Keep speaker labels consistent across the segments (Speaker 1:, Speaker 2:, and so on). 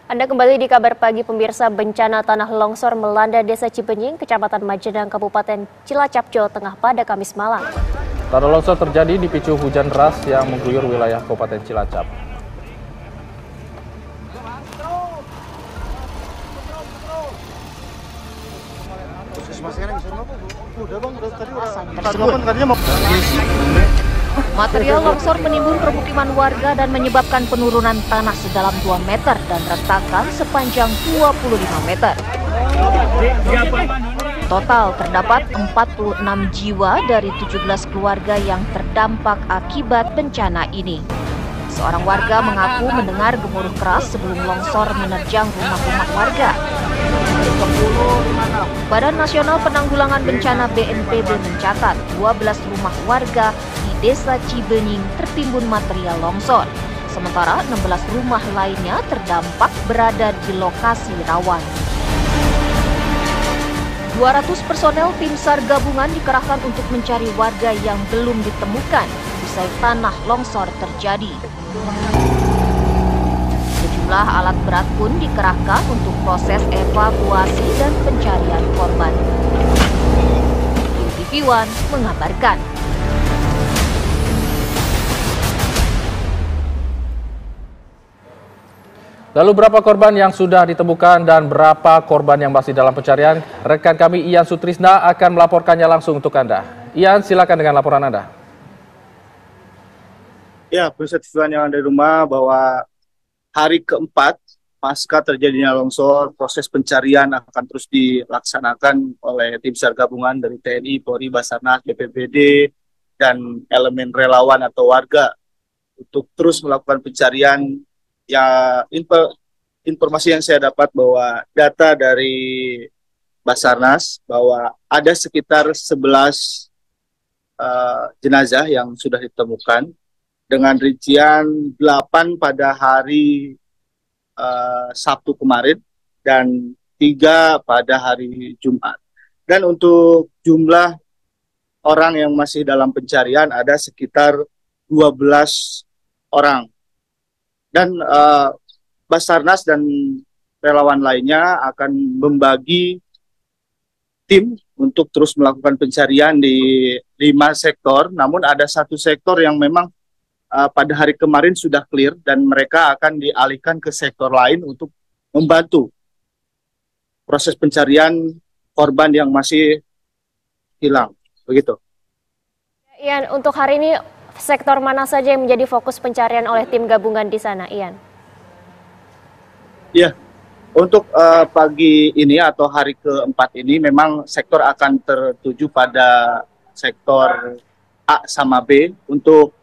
Speaker 1: Anda kembali di kabar pagi pemirsa. Bencana tanah longsor melanda Desa Cibenying, Kecamatan Majenang, Kabupaten Cilacap, Jawa Tengah pada Kamis malam.
Speaker 2: Tanah longsor terjadi dipicu hujan deras yang mengguyur wilayah Kabupaten Cilacap.
Speaker 3: Material longsor menimbun permukiman warga dan menyebabkan penurunan tanah sedalam 2 meter dan retakan sepanjang 25 meter. Total terdapat 46 jiwa dari 17 keluarga yang terdampak akibat bencana ini. Seorang warga mengaku mendengar gemuruh keras sebelum longsor menerjang rumah-rumah warga. Badan Nasional Penanggulangan Bencana BNPB mencatat 12 rumah warga di Desa Cibenying tertimbun material longsor. Sementara 16 rumah lainnya terdampak berada di lokasi rawan. 200 personel tim SAR gabungan dikerahkan untuk mencari warga yang belum ditemukan usai tanah longsor terjadi. Sejumlah alat berat pun dikerahkan untuk proses evakuasi dan pencarian korban. TV One mengabarkan.
Speaker 2: Lalu berapa korban yang sudah ditemukan dan berapa korban yang masih dalam pencarian? Rekan kami Ian Sutrisna akan melaporkannya langsung untuk Anda. Ian, silakan dengan laporan Anda.
Speaker 4: Ya, pemirsa TV One yang ada di rumah, bahwa hari keempat pasca terjadinya longsor, proses pencarian akan terus dilaksanakan oleh tim SAR gabungan dari TNI, Polri, Basarnas, BPBD, dan elemen relawan atau warga untuk terus melakukan pencarian. Ya, informasi yang saya dapat bahwa data dari Basarnas bahwa ada sekitar 11 jenazah yang sudah ditemukan dengan rincian 8 pada hari Sabtu kemarin dan 3 pada hari Jumat. Dan untuk jumlah orang yang masih dalam pencarian ada sekitar 12 orang. Dan Basarnas dan relawan lainnya akan membagi tim untuk terus melakukan pencarian di 5 sektor. Namun ada satu sektor yang memang pada hari kemarin sudah clear dan mereka akan dialihkan ke sektor lain untuk membantu proses pencarian korban yang masih hilang. Begitu.
Speaker 1: Ian, untuk hari ini sektor mana saja yang menjadi fokus pencarian oleh tim gabungan di sana, Ian?
Speaker 4: Ya, untuk pagi ini atau hari keempat ini memang sektor akan tertuju pada sektor A sama B. Untuk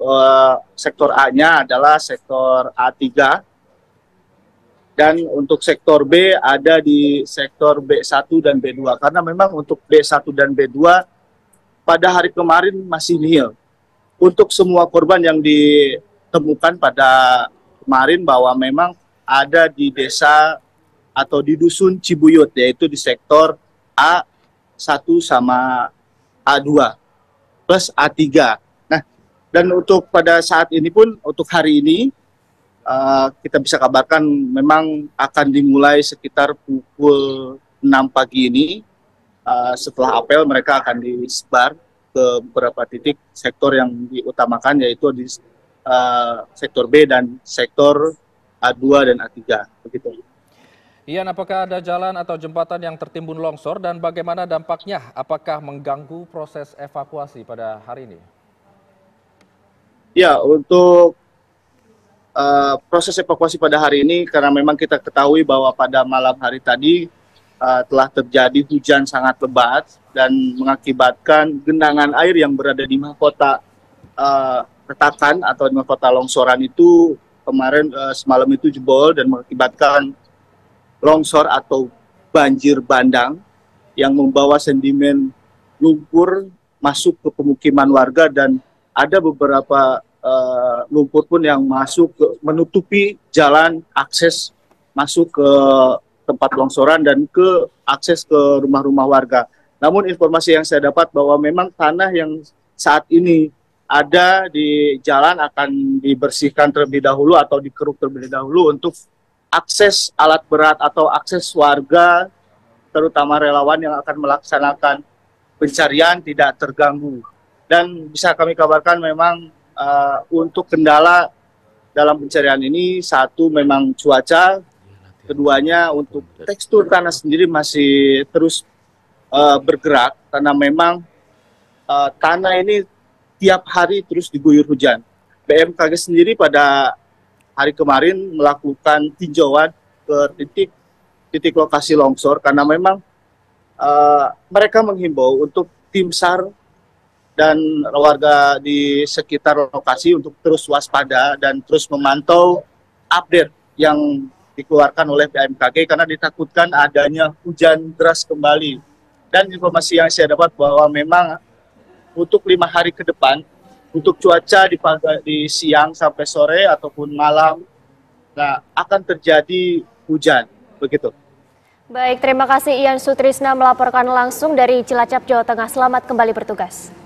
Speaker 4: sektor A-nya adalah sektor A3 dan untuk sektor B ada di sektor B1 dan B2 karena memang untuk B1 dan B2 pada hari kemarin masih nihil. Untuk semua korban yang ditemukan pada kemarin bahwa memang ada di desa atau di dusun Cibuyut, yaitu di sektor A1 sama A2 plus A3. Nah, dan untuk pada saat ini pun, untuk hari ini, kita bisa kabarkan memang akan dimulai sekitar pukul 6 pagi ini. Setelah apel mereka akan disebar ke beberapa titik sektor yang diutamakan, yaitu di sektor B dan sektor A2 dan A3. Begitu.
Speaker 2: Ian, apakah ada jalan atau jembatan yang tertimbun longsor dan bagaimana dampaknya? Apakah mengganggu proses evakuasi pada hari ini?
Speaker 4: Ya, untuk proses evakuasi pada hari ini, karena memang kita ketahui bahwa pada malam hari tadi telah terjadi hujan sangat lebat dan mengakibatkan genangan air yang berada di mahkota retakan atau di mahkota longsoran itu kemarin semalam itu jebol dan mengakibatkan longsor atau banjir bandang yang membawa sedimen lumpur masuk ke pemukiman warga dan ada beberapa lumpur pun yang masuk menutupi jalan akses masuk ke tempat longsoran dan ke akses ke rumah-rumah warga. Namun informasi yang saya dapat bahwa memang tanah yang saat ini ada di jalan akan dibersihkan terlebih dahulu atau dikeruk terlebih dahulu untuk akses alat berat atau akses warga, terutama relawan yang akan melaksanakan pencarian tidak terganggu. Dan bisa kami kabarkan memang untuk kendala dalam pencarian ini, satu memang cuaca, keduanya untuk tekstur tanah sendiri masih terus bergerak karena memang tanah ini tiap hari terus diguyur hujan. BMKG sendiri pada hari kemarin melakukan tinjauan ke titik lokasi longsor karena memang mereka menghimbau untuk tim SAR dan warga di sekitar lokasi untuk terus waspada dan terus memantau update yang dikeluarkan oleh BMKG karena ditakutkan adanya hujan deras kembali. Dan informasi yang saya dapat bahwa memang untuk 5 hari ke depan, untuk cuaca di siang sampai sore ataupun malam, nah akan terjadi hujan, begitu.
Speaker 1: Baik, terima kasih Ian Sutrisna melaporkan langsung dari Cilacap, Jawa Tengah. Selamat kembali bertugas.